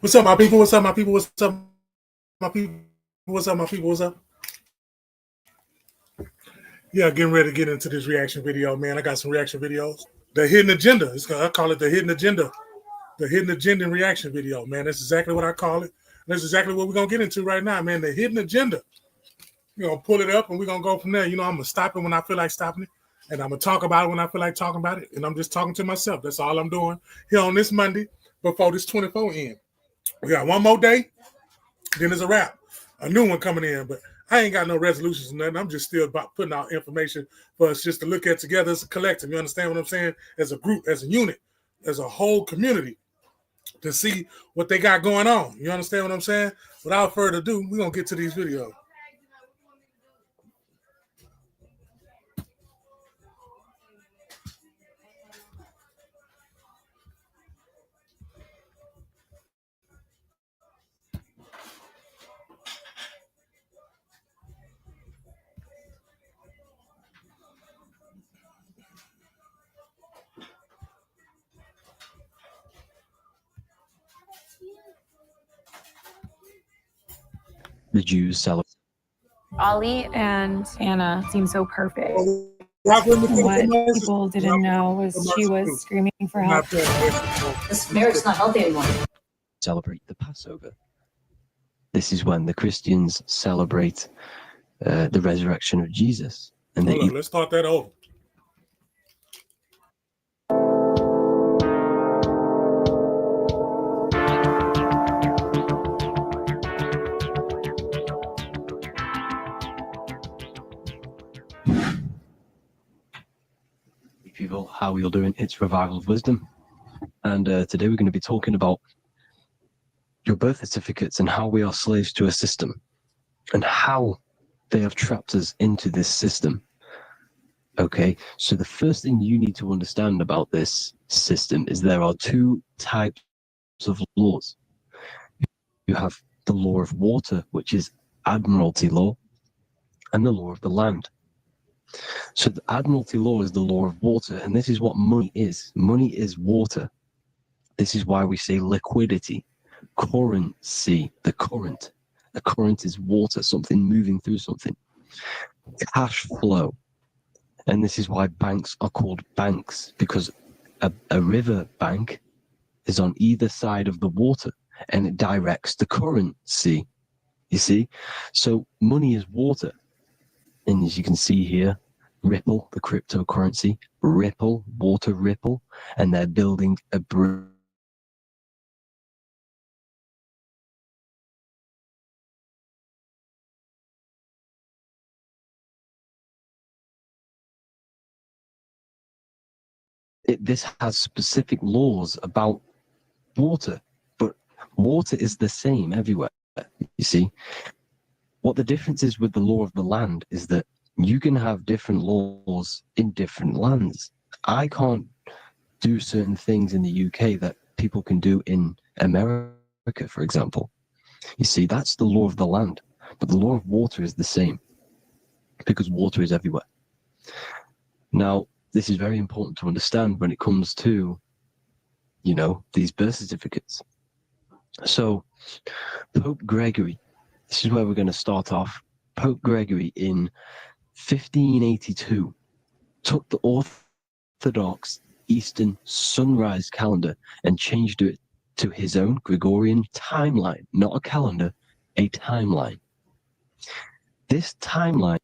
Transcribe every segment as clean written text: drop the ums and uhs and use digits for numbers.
What's up, my people? What's up, my people? What's up, my people? What's up, my people? What's up? Yeah, getting ready to get into this reaction video, man. I got some reaction videos. The hidden agenda. I call it the hidden agenda. The hidden agenda reaction video, man. That's exactly what I call it. That's exactly what we're gonna get into right now, man. The hidden agenda. We're gonna pull it up and we're gonna go from there. You know, I'm gonna stop it when I feel like stopping it, and I'm gonna talk about it when I feel like talking about it. And I'm just talking to myself. That's all I'm doing here on this Monday before this 24 ends. We got one more day, then it's a wrap. A new one coming in, but I ain't got no resolutions or nothing. I'm just still about putting out information for us just to look at together as a collective. You understand what I'm saying? As a group, as a unit, as a whole community to see what they got going on. You understand what I'm saying? Without further ado, we're going to get to these videos. The Jews celebrate. Ollie and Anna seem so perfect. What people didn't know was she was screaming for help. This marriage's not healthy anymore. Celebrate the Passover. This is when the Christians celebrate the resurrection of Jesus. And they let's start that over. People, how you're doing? It's Revival of Wisdom, and today we're going to be talking about your birth certificates and how we are slaves to a system and how they have trapped us into this system. Okay, so the first thing you need to understand about this system is there are two types of laws. You have the law of water, which is admiralty law, and the law of the land. So the admiralty law is the law of water, and this is what money is. Money is water. This is why we say liquidity, currency, the current. The current is water, something moving through something. Cash flow. And this is why banks are called banks, because a river bank is on either side of the water, and it directs the currency. You see? So money is water. And as you can see here, Ripple, the cryptocurrency, Ripple, water Ripple, and they're building a bridge. This has specific laws about water, but water is the same everywhere, you see. What the difference is with the law of the land is that you can have different laws in different lands. I can't do certain things in the UK that people can do in America, for example. You see, that's the law of the land, but the law of water is the same because water is everywhere. Now, this is very important to understand when it comes to, you know, these birth certificates. So, Pope Gregory, this is where we're going to start off. Pope Gregory in 1582 took the Orthodox Eastern sunrise calendar and changed it to his own Gregorian timeline, not a calendar, a timeline. This timeline.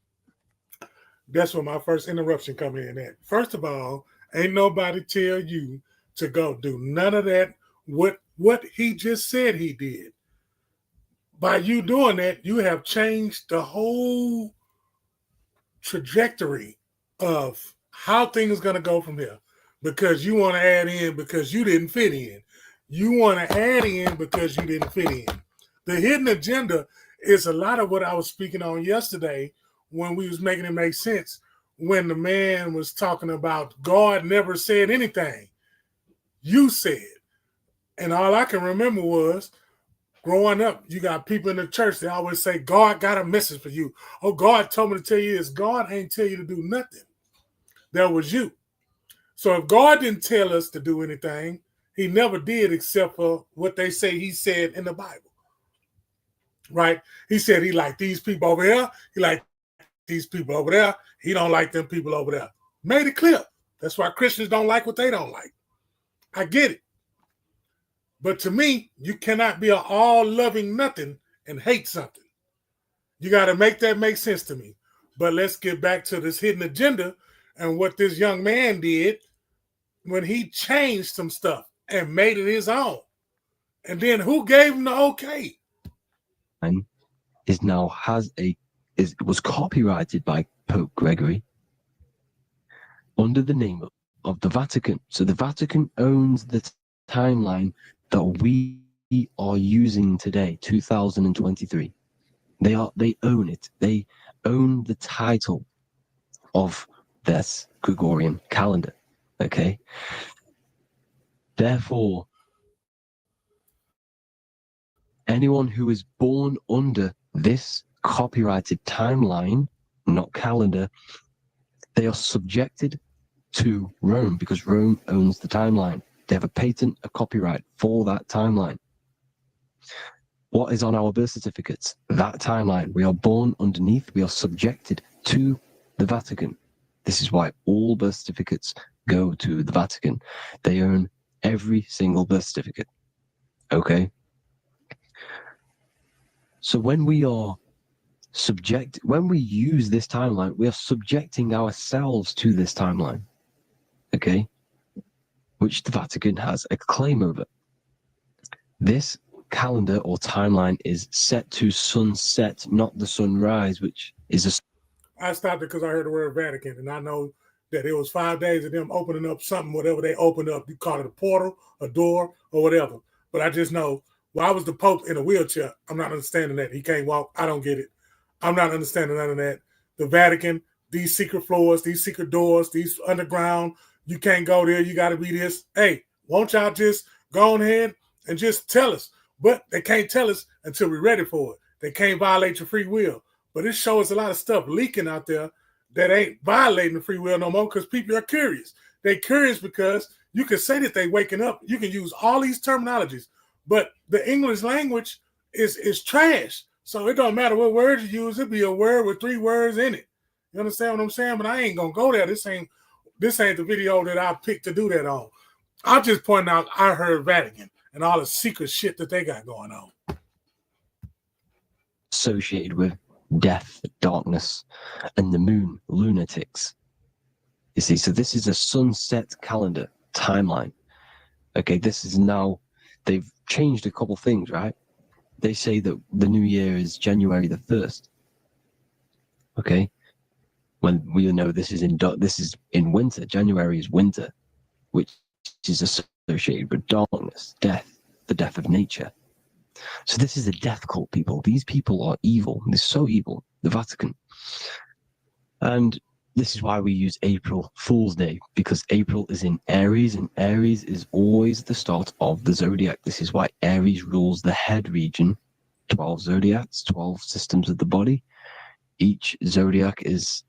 That's where my first interruption come in at. First of all, ain't nobody tell you to go do none of that. What he just said he did. By you doing that, you have changed the whole trajectory of how things are going to go from here, because you want to add in because you didn't fit in. You want to add in because you didn't fit in. The hidden agenda is a lot of what I was speaking on yesterday when we was making it make sense, when the man was talking about God never said anything. You said. And all I can remember was growing up, you got people in the church, they always say, God got a message for you. Oh, God told me to tell you this. God ain't tell you to do nothing. That was you. So if God didn't tell us to do anything, He never did except for what they say he said in the Bible. Right? He said he liked these people over here. He liked these people over there. He don't like them people over there. Made it clear. That's why Christians don't like what they don't like. I get it. But to me, you cannot be an all-loving nothing and hate something. You got to make that make sense to me. But let's get back to this hidden agenda and what this young man did when he changed some stuff and made it his own. And then who gave him the okay? And was copyrighted by Pope Gregory under the name of the Vatican. So the Vatican owns the timeline that we are using today, 2023. They own it. They own the title of this Gregorian calendar. Okay. Therefore, anyone who is born under this copyrighted timeline, not calendar, they are subjected to Rome because Rome owns the timeline. They have a patent, a copyright for that timeline. What is on our birth certificates? That timeline. We are born underneath, we are subjected to the Vatican. This is why all birth certificates go to the Vatican. They own every single birth certificate. Okay? So when we use this timeline, we are subjecting ourselves to this timeline. Okay? Which the Vatican has a claim over. This calendar or timeline is set to sunset, not the sunrise, which is a... I stopped it because I heard the word Vatican, and I know that it was 5 days of them opening up something, whatever they opened up. You call it a portal, a door, or whatever. But I just know, why was the Pope in a wheelchair? I'm not understanding that. He can't walk. I don't get it. I'm not understanding none of that. The Vatican, these secret floors, these secret doors, these underground, you can't go there. You got to be this. Hey, won't y'all just go on ahead and just tell us? But they can't tell us until we're ready for it. They can't violate your free will. But it shows a lot of stuff leaking out there that ain't violating the free will no more because people are curious. They're curious because you can say that they're waking up. You can use all these terminologies, but the English language is trash. So it don't matter what words you use. It'll be a word with 3 words in it. You understand what I'm saying? But I ain't going to go there. This ain't the video that I picked to do that on. I'm just pointing out I heard Vatican and all the secret shit that they got going on. Associated with death, darkness, and the moon, lunatics. You see, so this is a sunset calendar timeline. Okay, this is now, they've changed a couple things, right? They say that the new year is January the 1st. Okay, when we know this is in winter. January is winter, which is associated with darkness, death, the death of nature. So this is a death cult, people. These people are evil. They're so evil, the Vatican. And this is why we use April Fool's Day, because April is in Aries, and Aries is always the start of the zodiac. This is why Aries rules the head region. 12 zodiacs, 12 systems of the body. Each zodiac is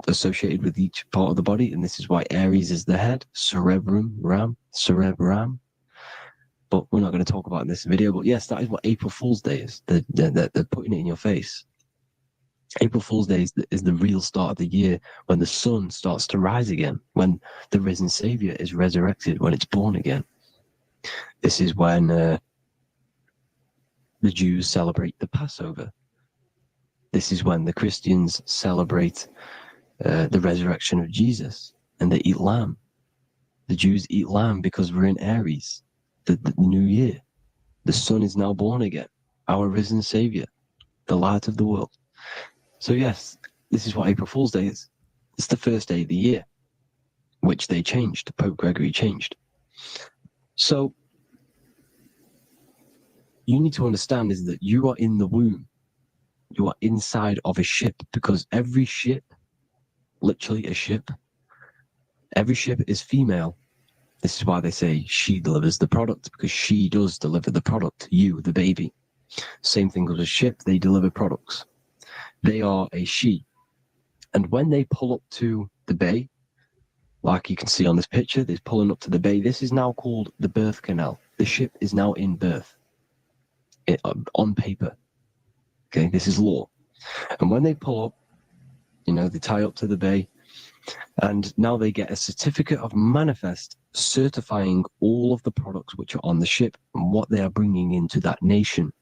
associated with each part of the body, and this is why Aries is the head, cerebrum. But we're not going to talk about in this video. But yes, that is what April Fool's Day is. They're putting it in your face. April Fool's Day is the real start of the year, when the sun starts to rise again, when the risen Savior is resurrected, when it's born again. This is when the Jews celebrate the Passover. This is when the Christians celebrate the resurrection of Jesus, and they eat lamb. The Jews eat lamb because we're in Aries, the new year. The sun is now born again, our risen Savior, the light of the world. So yes, this is what April Fool's Day is. It's the first day of the year, which they changed. Pope Gregory changed. So you need to understand is that you are in the womb. You are inside of a ship, because every ship, literally a ship, every ship is female. This is why they say she delivers the product, because she does deliver the product, you, the baby. Same thing with a ship, they deliver products. They are a she. And when they pull up to the bay, like you can see on this picture, that's pulling up to the bay. This is now called the birth canal. The ship is now in berth on paper. Okay, this is law. And when they pull up, they tie up to the bay, and now they get a certificate of manifest certifying all of the products which are on the ship and what they are bringing into that nation.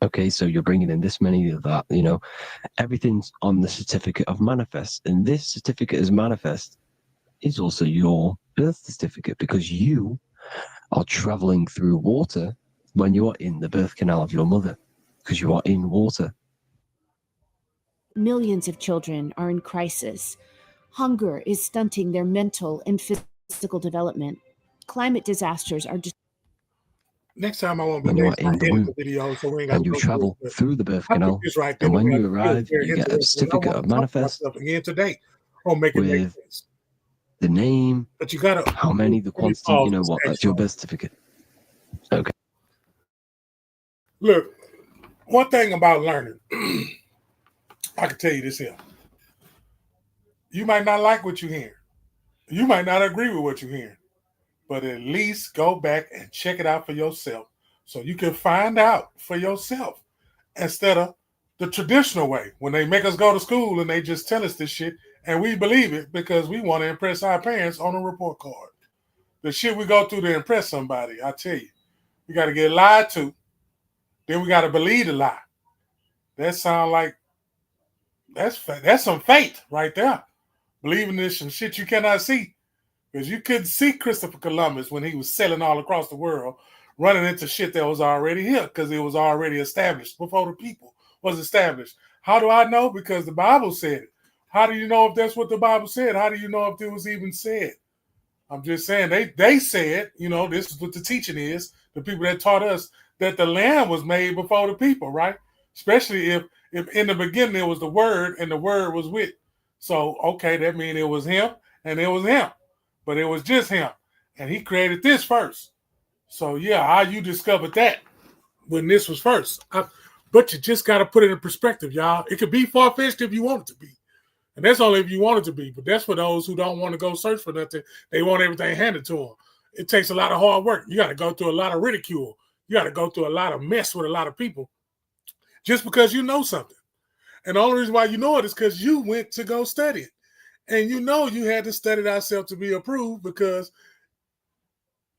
Okay, so you're bringing in this many of that, everything's on the certificate of manifest. And this certificate of manifest is also your birth certificate, because you are traveling through water when you are in the birth canal of your mother, because you are in water. Millions of children are in crisis. Hunger is stunting their mental and physical development. Climate disasters are just. Next time I won't be When you are making my in the editing womb video, so we ain't got and to you go travel through it. through the birth I put canal, this right there and when because you it's arrive, very you get a interesting. I certificate want of to talk about manifest stuff again today on Make It Make with Sense. the name, But you gotta how many, the quantity, what, that's your birth certificate. Okay. Look, one thing about learning, I can tell you this here. You might not like what you hear. You might not agree with what you hear. But at least go back and check it out for yourself so you can find out for yourself instead of the traditional way when they make us go to school and they just tell us this shit and we believe it because we want to impress our parents on a report card. The shit we go through to impress somebody, I tell you, we got to get lied to, then we got to believe the lie. That sound like that's some fate right there. Believing in some shit you cannot see. Because you couldn't see Christopher Columbus when he was sailing all across the world, running into shit that was already here because it was already established before the people was established. How do I know? Because the Bible said it. How do you know if that's what the Bible said? How do you know if it was even said? I'm just saying they said, this is what the teaching is. The people that taught us that the land was made before the people, right? Especially if in the beginning it was the word and the word was with. So, okay, that means it was him and it was him. But it was just him. And he created this first. So, yeah, how you discovered that when this was first. But you just got to put it in perspective, y'all. It could be far-fetched if you want it to be. And that's only if you want it to be. But that's for those who don't want to go search for nothing. They want everything handed to them. It takes a lot of hard work. You got to go through a lot of ridicule. You got to go through a lot of mess with a lot of people just because you know something. And the only reason why you know it is because you went to go study it. And you had to study thyself to be approved because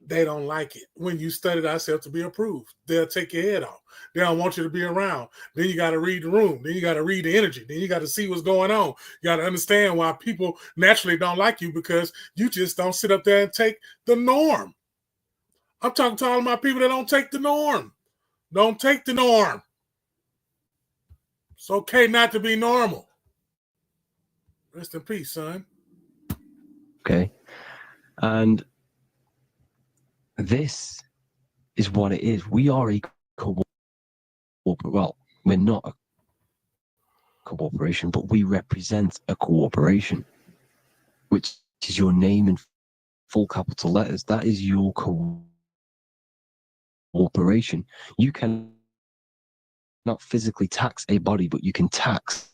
they don't like it. When you study thyself to be approved, they'll take your head off. They don't want you to be around. Then you got to read the room. Then you got to read the energy. Then you got to see what's going on. You got to understand why people naturally don't like you because you just don't sit up there and take the norm. I'm talking to all of my people that don't take the norm. Don't take the norm. It's okay not to be normal. Rest in peace, son. Okay. And this is what it is. We are a well, we're not a cooperation, but we represent a cooperation, which is your name in full capital letters. That is your cooperation. You can not physically tax a body, but you can taxed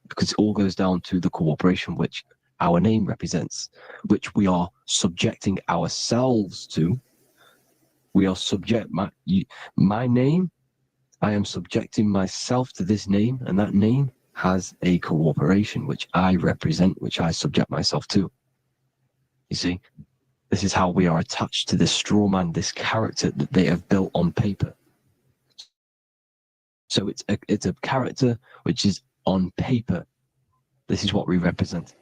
because it all goes down to the cooperation which our name represents, which we are subjecting ourselves to. We are my name, I am subjecting myself to this name, and that name has a cooperation which I represent, which I subject myself to. You see, this is how we are attached to this straw man, this character that they have built on paper. So it's a character which is on paper. This is what we represent.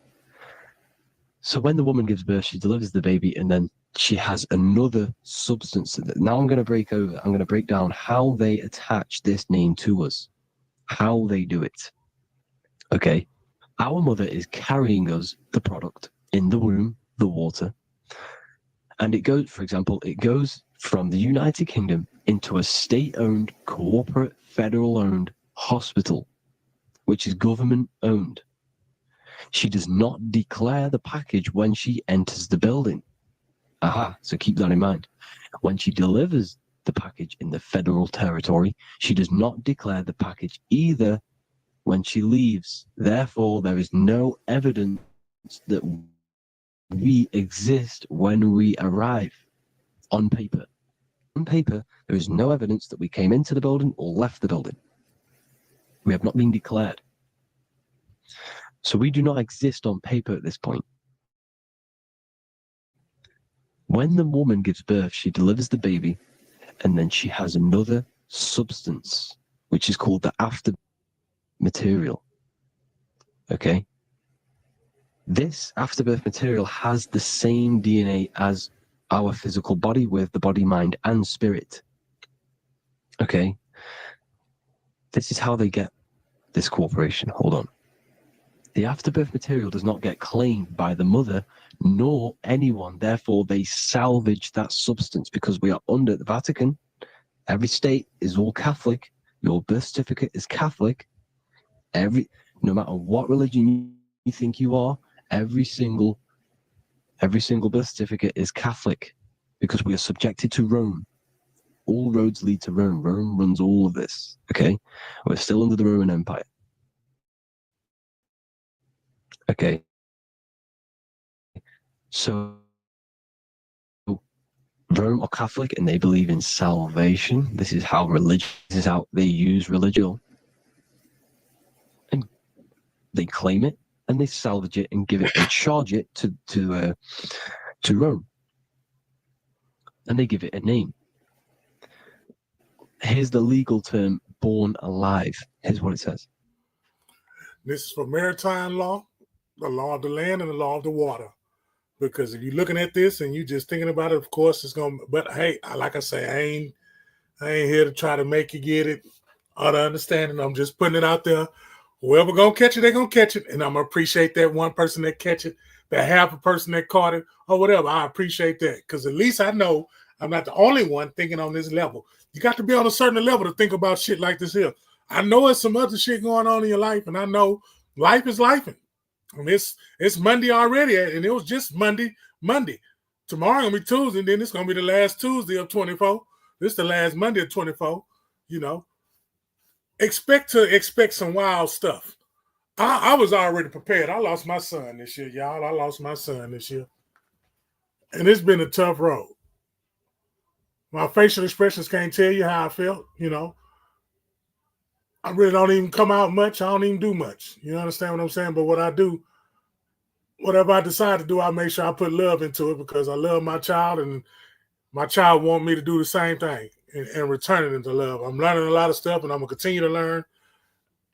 So when the woman gives birth, she delivers the baby, and then she has another substance. Now I'm going to break down how they attach this name to us, how they do it. Okay. Our mother is carrying us the product in the womb, the water. And it goes, for example, it goes from the United Kingdom into a state-owned, corporate, federal-owned hospital, which is government-owned. She does not declare the package when she enters the building. So keep that in mind. When she delivers the package in the federal territory, she does not declare the package either when she leaves. Therefore, there is no evidence that we exist when we arrive on paper. On paper, there is no evidence that we came into the building or left the building. We have not been declared. So we do not exist on paper at this point. When the woman gives birth, she delivers the baby, and then she has another substance, which is called the after material. Okay? This afterbirth material has the same DNA as our physical body with the body, mind, and spirit. Okay? This is how they get this cooperation. Hold on. The afterbirth material does not get claimed by the mother nor anyone. Therefore, they salvage that substance because we are under the Vatican. Every state is all Catholic. Your birth certificate is Catholic. No matter what religion you think you are, every single birth certificate is Catholic because we are subjected to Rome. All roads lead to Rome. Rome runs all of this. Okay? We're still under the Roman Empire. Okay. So Rome are Catholic and they believe in salvation. This is how they use religion. And they claim it and they salvage it and give it and charge it to Rome. And they give it a name. Here's the legal term, born alive. Here's what it says. This is for maritime law, the law of the land and the law of the water. Because if you're looking at this and you're just thinking about it, of course it's gonna. But hey, like I say, I ain't here to try to make you get it or to understand it. I'm just putting it out there. Whoever gonna catch it, they gonna catch it, and I'm gonna appreciate that one person that catch it, that half a person that caught it, or whatever. I appreciate that because at least I know I'm not the only one thinking on this level. You got to be on a certain level to think about shit like this here. I know there's some other shit going on in your life, and I know life is life. And it's Monday already, and it was just Monday. Tomorrow gonna be Tuesday, and then it's gonna be the last Tuesday of 24. This is the last Monday of 24. You know, expect some wild stuff. I was already prepared. I lost my son this year, y'all. And it's been a tough road. My facial expressions can't tell you how I felt. You know, I really don't even come out much. I don't even do much. You understand what I'm saying? But what I do, whatever I decide to do, I make sure I put love into it because I love my child and my child want me to do the same thing and return it into love. I'm learning a lot of stuff and I'm going to continue to learn.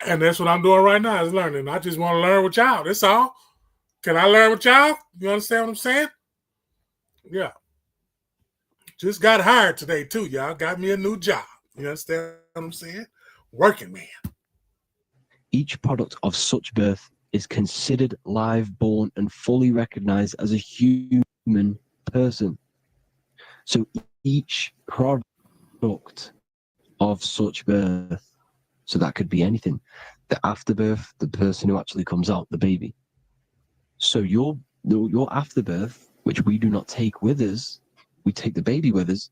And that's what I'm doing right now is learning. I just want to learn with y'all. That's all. Can I learn with y'all? You understand what I'm saying? Yeah. Just got hired today too, y'all. Got me a new job. You understand what I'm saying? Working man. Each product of such birth is considered live, born, and fully recognized as a human person. So each product of such birth, so that could be anything, the afterbirth, the person who actually comes out, the baby. So your afterbirth, which we do not take with us, we take the baby with us,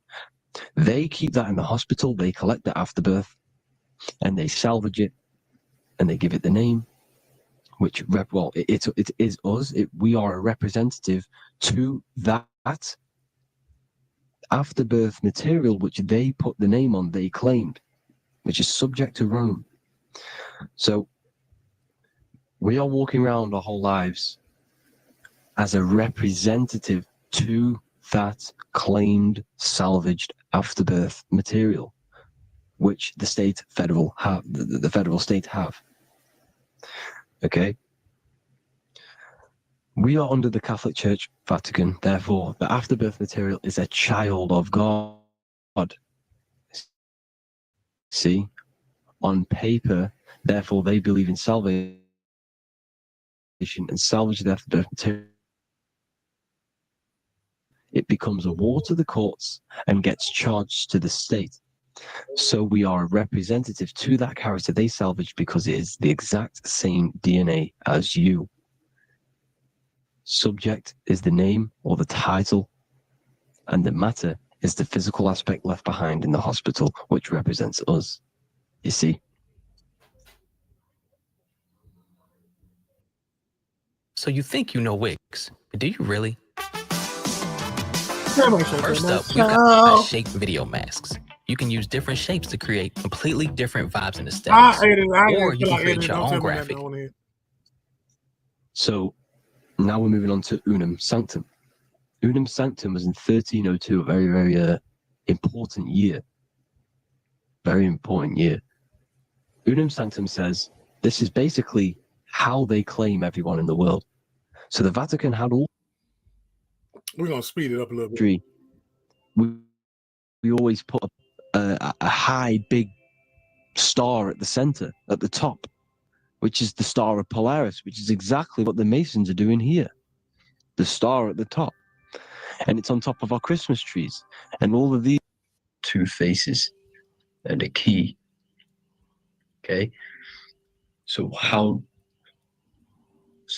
they keep that in the hospital, they collect the afterbirth, and they salvage it, and they give it the name, which, it is us. We are a representative to that afterbirth material, which they put the name on, they claimed, which is subject to Rome. So we are walking around our whole lives as a representative to that claimed salvaged afterbirth material, which the federal state have. Okay. We are under the Catholic Church, Vatican. Therefore, the afterbirth material is a child of God. See, on paper, therefore, they believe in salvation and salvage the afterbirth material. It becomes a war to the courts and gets charged to the state. So we are a representative to that character they salvaged because it is the exact same DNA as you. Subject is the name or the title, and the matter is the physical aspect left behind in the hospital, which represents us. You see? So you think you know wigs, but do you really? Yeah, make sure First that up, we've got show. shape video masks. You can use different shapes to create completely different vibes and I aesthetics. ate it. I Or didn't you feel can like create editing. your Don't own tell me nothing graphic. on it. So now we're moving on to Unum Sanctum. Unum Sanctum was in 1302, a very, very important year. Very important year. Unum Sanctum says this is basically how they claim everyone in the world. So the Vatican had all We're gonna speed it up a little bit. history. We always put a high, big star at the center, at the top, which is the star of Polaris, which is exactly what the Masons are doing here. The star at the top. And it's on top of our Christmas trees. And all of these two faces and a key. Okay. So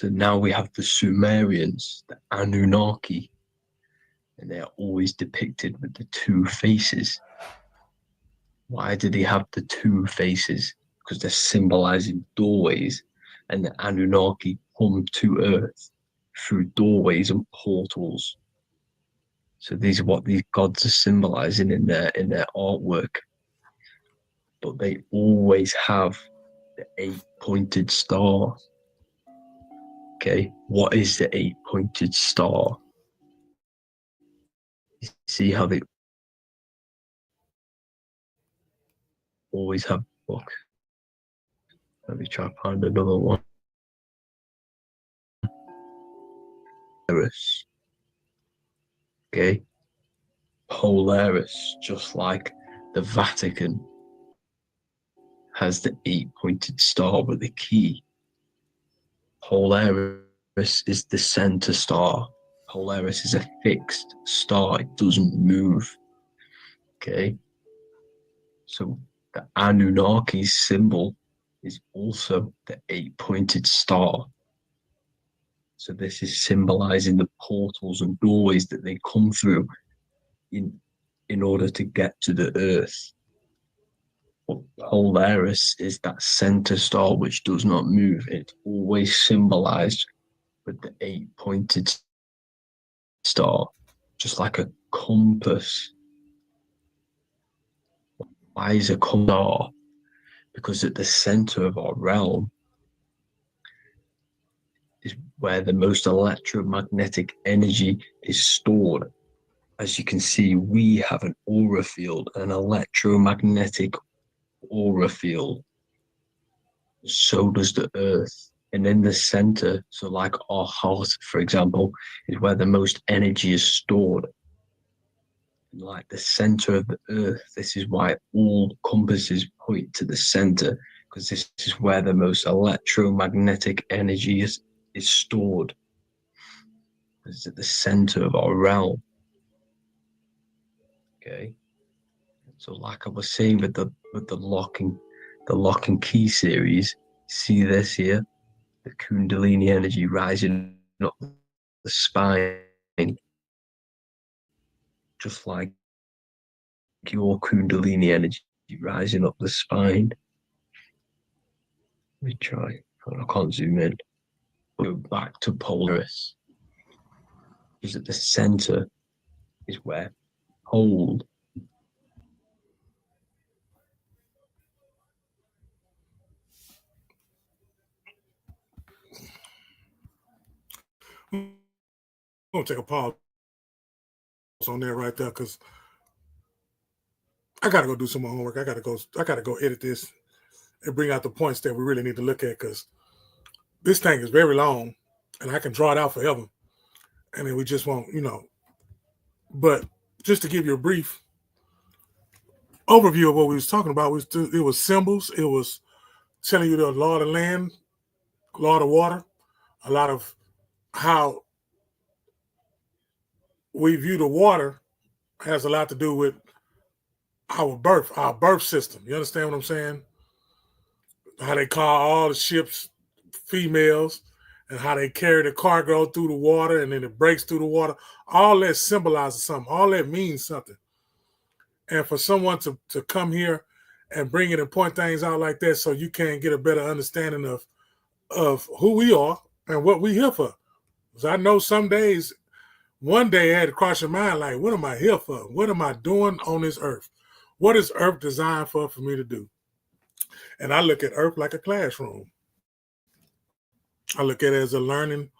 now we have the Sumerians, the Anunnaki, and they are always depicted with the two faces. Why do they have the two faces? Because they're symbolizing doorways, and the Anunnaki come to Earth through doorways and portals. So these are what these gods are symbolizing in their artwork. But they always have the 8-pointed star. Okay, what is the 8-pointed star? You see how they always have. Look, let me try to find another one. Polaris. Okay, Polaris, just like the Vatican has the 8-pointed star with the key. Polaris is the center star. Polaris is a fixed star, it doesn't move. Okay, so the Anunnaki symbol is also the 8-pointed star. So this is symbolizing the portals and doorways that they come through in order to get to the Earth. But Polaris is that center star which does not move. It's always symbolized with the 8-pointed star, just like a compass. Why is a compass? Because at the center of our realm is where the most electromagnetic energy is stored. As you can see, we have an aura field, an electromagnetic aura field. So does the Earth. And in the center, so like our heart, for example, is where the most energy is stored. Like the center of the Earth, this is why all compasses point to the center, because this is where the most electromagnetic energy is stored. It's at the center of our realm. Okay. So like I was saying with the lock and key series, see this here, the Kundalini energy rising up the spine, just like your Kundalini energy rising up the spine. Let me try. I can't zoom in. Go back to Polaris. Because at the center is where hold. I'm gonna take a pause on there right there because I gotta go do some more homework. I gotta go edit this and bring out the points that we really need to look at, because this thing is very long and I can draw it out forever. And then we just won't, But just to give you a brief overview of what we was talking about, it was symbols. It was telling you the law of the land, law of the water, a lot of how we view the water has a lot to do with our birth system. You understand what I'm saying? How they call all the ships females, and how they carry the cargo through the water and then it breaks through the water. All that symbolizes something. All that means something. And for someone to come here and bring it and point things out like that so you can get a better understanding of who we are and what we here for. Because I know some days, one day I had to cross your mind, like, what am I here for? What am I doing on this earth? What is earth designed for me to do? And I look at earth like a classroom. I look at it as a learning,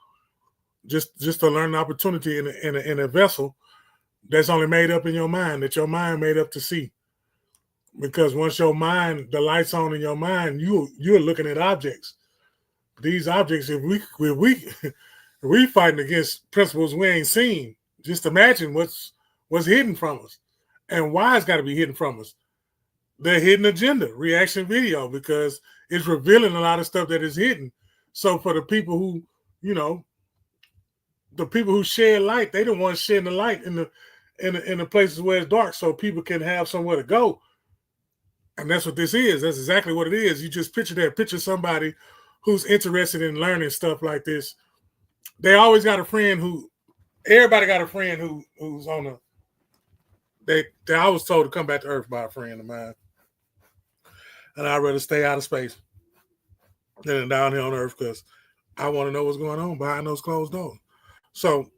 just a learning opportunity in a vessel that's only made up in your mind, that your mind made up to see. Because once your mind, the light's on in your mind, you're looking at objects. These objects, if we fighting against principles we ain't seen, just imagine what's hidden from us and why it's got to be hidden from us. The hidden agenda reaction video, because it's revealing a lot of stuff that is hidden. So for the people who, the people who shed light, they don't want to shed the light in the places where it's dark, so people can have somewhere to go. And that's what this is. That's exactly what it is. You just picture somebody who's interested in learning stuff like this. They always got a friend everybody got a friend who's on they I was told to come back to Earth by a friend of mine. And I'd rather stay out of space than down here on Earth, because I want to know what's going on behind those closed doors. So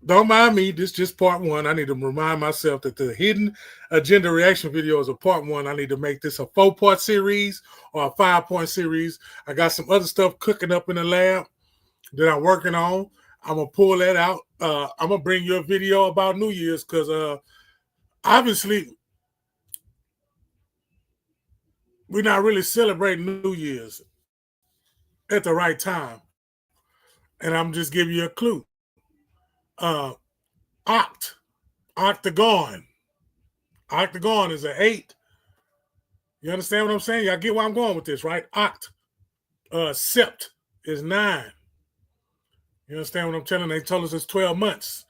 don't mind me. This is just part one. I need to remind myself that the hidden agenda reaction video is a part one. I need to make this a 4-part series or a 5-point series. I got some other stuff cooking up in the lab that I'm working on. I'm going to pull that out. I'm going to bring you a video about New Year's, because obviously we're not really celebrating New Year's at the right time. And I'm just giving you a clue. Octagon. Octagon is an 8. You understand what I'm saying? Y'all get where I'm going with this, right? Sept is 9. You understand what I'm telling you? They told us it's 12 months,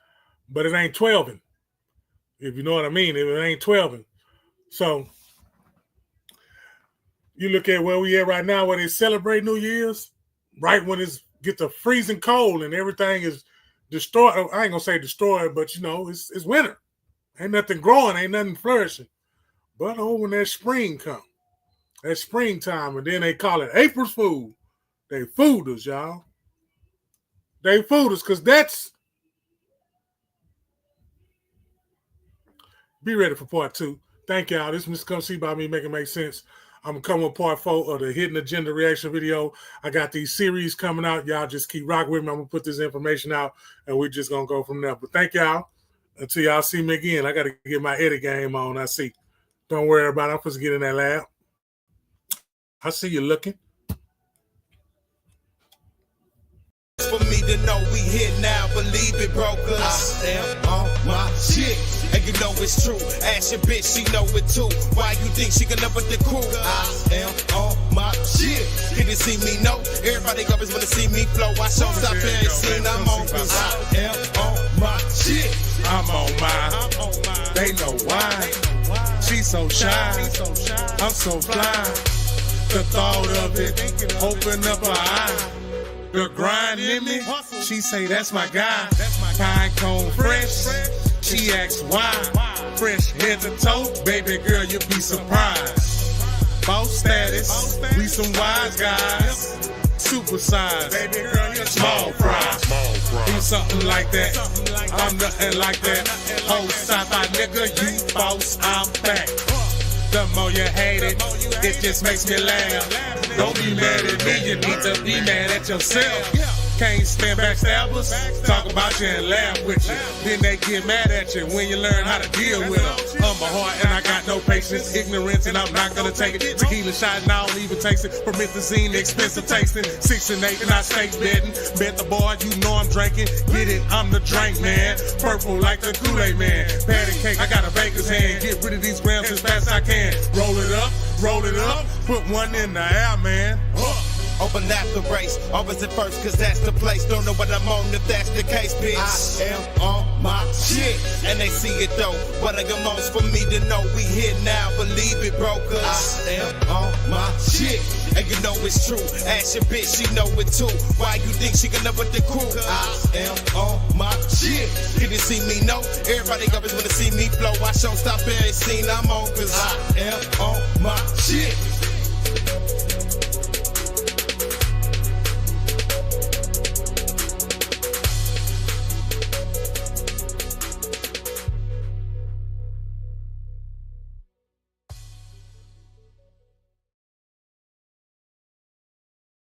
but it ain't 12. If you know what I mean, it ain't 12. So you look at where we at right now, where they celebrate New Year's, right when it's get the freezing cold and everything is destroyed. I ain't gonna say destroyed, but it's winter. Ain't nothing growing, ain't nothing flourishing. But when that spring come, that springtime, and then they call it April's Fool. They fooled us, y'all. They fooled us, because that's. Be ready for part 2. Thank y'all. This is Mr. Come See By Me, make it make sense. I'm going to come with part 4 of the hidden agenda reaction video. I got these series coming out. Y'all just keep rocking with me. I'm going to put this information out, and we're just going to go from there. But thank y'all. Until y'all see me again, I got to get my edit game on. I see. Don't worry about it. I'm supposed to get in that lab. I see you looking. For me to know we here now, believe it, brokers. I am on my shit, and you know it's true. Ask your bitch, she know it too. Why you think she can up with the crew? I am on my shit. Can you see me? No. Everybody always wanna see me flow. I show stop every scene I'm on, cause I am on my shit. I'm on mine. They know why. She's so shy. I'm so fly. The thought of it open up her eye. The grind in me, she say that's my guy. Pine cone fresh, she asks why. Fresh head to toe, baby girl, you'll be surprised. Boss status, we some wise guys. Super size, baby girl, you're small fry. Do something like that, I'm nothing like that. Whole sci-fi nigga, you boss, I'm back. The more you hate it, it just makes me laugh. Don't be mad at me, you need to be mad at yourself. Can't stand backstabbers, talk about you and laugh with you. Then they get mad at you when you learn how to deal with them. Humble heart and I got no patience, ignorance and I'm not gonna take it. Tequila shot and I don't even taste it. Promethazine, expensive tasting. 6 and 8 and I stay betting. Bet the boy, you know I'm drinking. Get it, I'm the drink man. Purple like the Kool-Aid man. Patty cake, I got a baker's hand. Get rid of these grams as fast as I can. Roll it up, put one in the air, man. Open up the race, always at first, cause that's the place. Don't know what I'm on if that's the case, bitch. I am on my shit, and they see it though. What I got most for me to know, we here now, believe it, brokers. I am on my shit, and you know it's true. Ask your bitch, she know it too. Why you think she can up with the crew? I am on my shit. Can you see me? No. Everybody always wanna see me flow. I show stop every scene I'm on, cause I am